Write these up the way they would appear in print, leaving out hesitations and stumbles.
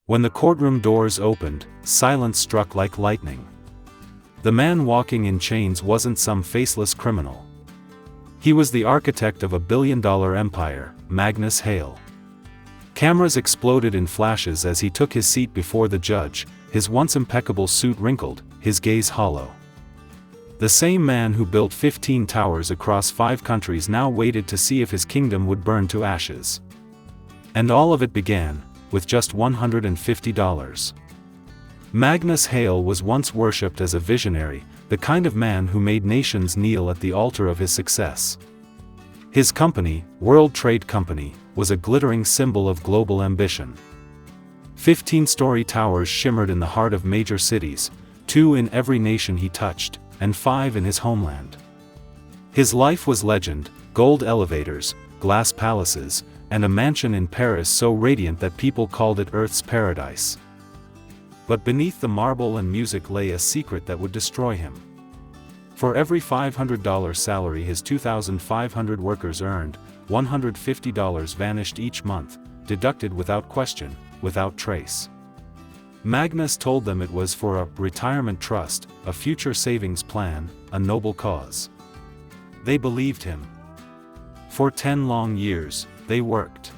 When the courtroom doors opened, silence struck like lightning. The man walking in chains wasn't some faceless criminal. He was the architect of a billion-dollar empire, Magnus Hale. Cameras exploded in flashes as he took his seat before the judge, his once impeccable suit wrinkled, his gaze hollow. The same man who built 15 towers across 5 countries now waited to see if his kingdom would burn to ashes. And all of it began with just $150. Magnus Hale was once worshipped as a visionary, the kind of man who made nations kneel at the altar of his success. His company, World Trade Company, was a glittering symbol of global ambition. 15-story towers shimmered in the heart of major cities, 2 in every nation he touched, and 5 in his homeland. His life was legend: gold elevators, glass palaces, and a mansion in Paris so radiant that people called it Earth's paradise. But beneath the marble and music lay a secret that would destroy him. For every $500 salary his 2,500 workers earned, $150 vanished each month, deducted without question, without trace. Magnus told them it was for a retirement trust, a future savings plan, a noble cause. They believed him. For 10 long years, they worked.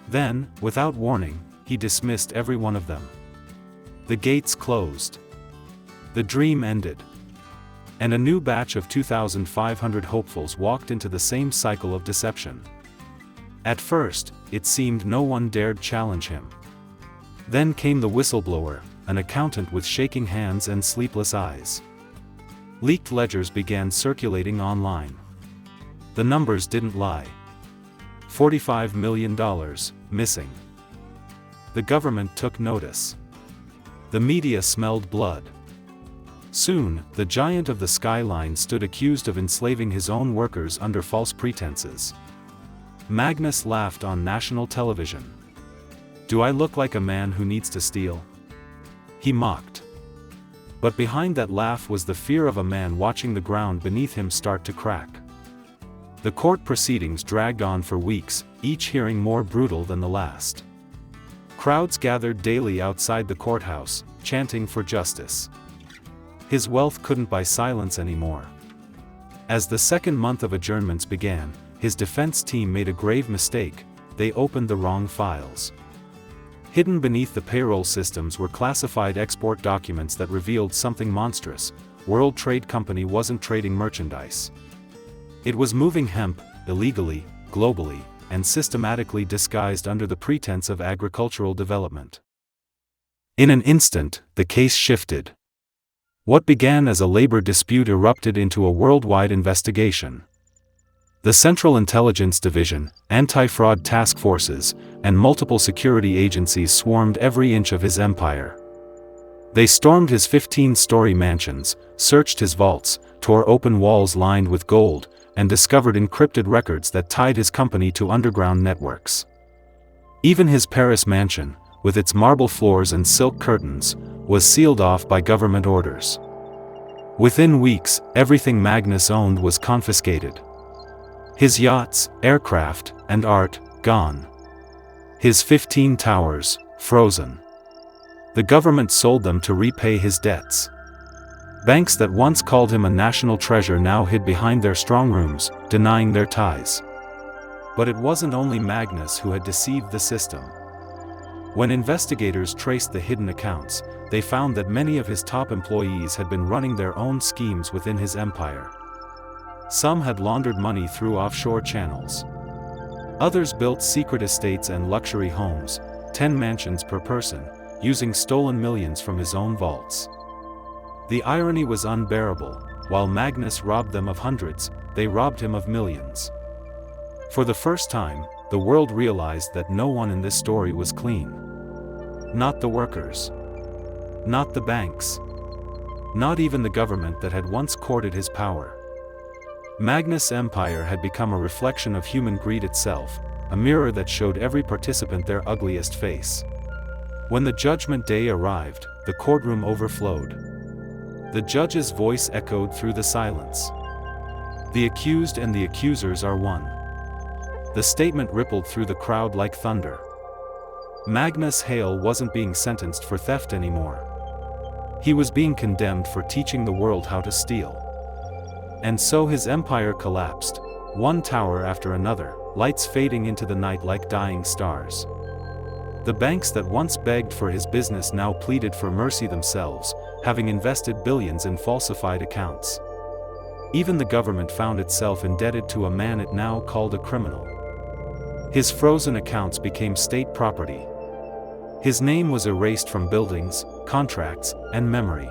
Then, without warning, he dismissed every one of them. The gates closed. The dream ended. And a new batch of 2,500 hopefuls walked into the same cycle of deception. At first, it seemed no one dared challenge him. Then came the whistleblower, an accountant with shaking hands and sleepless eyes. Leaked ledgers began circulating online. The numbers didn't lie. $45 million, missing. The government took notice. The media smelled blood. Soon, the giant of the skyline stood accused of enslaving his own workers under false pretenses. Magnus laughed on national television. "Do I look like a man who needs to steal?" he mocked. But behind that laugh was the fear of a man watching the ground beneath him start to crack. The court proceedings dragged on for weeks, each hearing more brutal than the last. Crowds gathered daily outside the courthouse, chanting for justice. His wealth couldn't buy silence anymore. As the second month of adjournments began, his defense team made a grave mistake: they opened the wrong files. Hidden beneath the payroll systems were classified export documents that revealed something monstrous: World Trade Company wasn't trading merchandise. It was moving hemp, illegally, globally, and systematically disguised under the pretense of agricultural development. In an instant, the case shifted. What began as a labor dispute erupted into a worldwide investigation. The Central Intelligence Division, anti-fraud task forces, and multiple security agencies swarmed every inch of his empire. They stormed his 15-story mansions, searched his vaults, tore open walls lined with gold, and discovered encrypted records that tied his company to underground networks. Even his Paris mansion, with its marble floors and silk curtains, was sealed off by government orders. Within weeks, everything Magnus owned was confiscated. His yachts, aircraft, and art, gone. His 15 towers, frozen. The government sold them to repay his debts. Banks that once called him a national treasure now hid behind their strong rooms, denying their ties. But it wasn't only Magnus who had deceived the system. When investigators traced the hidden accounts, they found that many of his top employees had been running their own schemes within his empire. Some had laundered money through offshore channels. Others built secret estates and luxury homes, 10 mansions per person, using stolen millions from his own vaults. The irony was unbearable: while Magnus robbed them of hundreds, they robbed him of millions. For the first time, the world realized that no one in this story was clean. Not the workers. Not the banks. Not even the government that had once courted his power. Magnus' empire had become a reflection of human greed itself, a mirror that showed every participant their ugliest face. When the judgment day arrived, the courtroom overflowed. The judge's voice echoed through the silence. "The accused and the accusers are one." The statement rippled through the crowd like thunder. Magnus Hale wasn't being sentenced for theft anymore. He was being condemned for teaching the world how to steal. And so his empire collapsed, one tower after another, lights fading into the night like dying stars. The banks that once begged for his business now pleaded for mercy themselves, having invested billions in falsified accounts. Even the government found itself indebted to a man it now called a criminal. His frozen accounts became state property. His name was erased from buildings, contracts, and memory.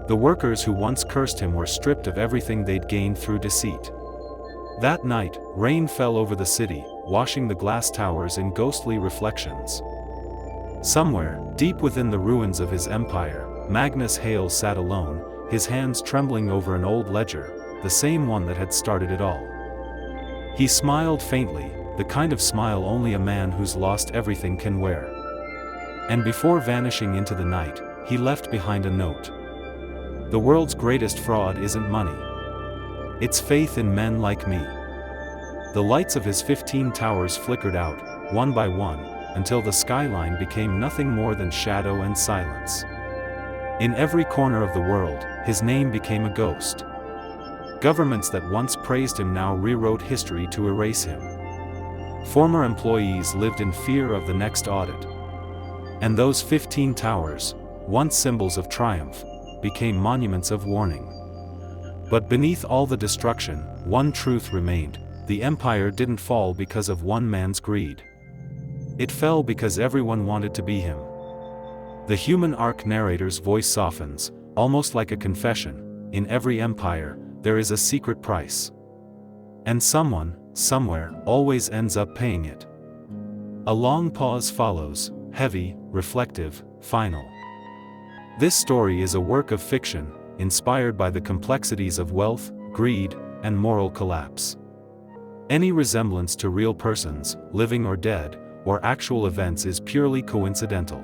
The workers who once cursed him were stripped of everything they'd gained through deceit. That night, rain fell over the city, washing the glass towers in ghostly reflections. Somewhere, deep within the ruins of his empire, Magnus Hale sat alone, his hands trembling over an old ledger, the same one that had started it all. He smiled faintly, the kind of smile only a man who's lost everything can wear. And before vanishing into the night, he left behind a note. The world's greatest fraud isn't money. It's faith in men like me. The lights of his 15 towers flickered out, one by one, until the skyline became nothing more than shadow and silence. In every corner of the world, his name became a ghost. Governments that once praised him now rewrote history to erase him. Former employees lived in fear of the next audit. And those 15 towers, once symbols of triumph, became monuments of warning. But beneath all the destruction, one truth remained: the empire didn't fall because of one man's greed. It fell because everyone wanted to be him. The human arc narrator's voice softens, almost like a confession: in every empire, there is a secret price. And someone, somewhere, always ends up paying it. A long pause follows, heavy, reflective, final. This story is a work of fiction, inspired by the complexities of wealth, greed, and moral collapse. Any resemblance to real persons, living or dead, or actual events is purely coincidental.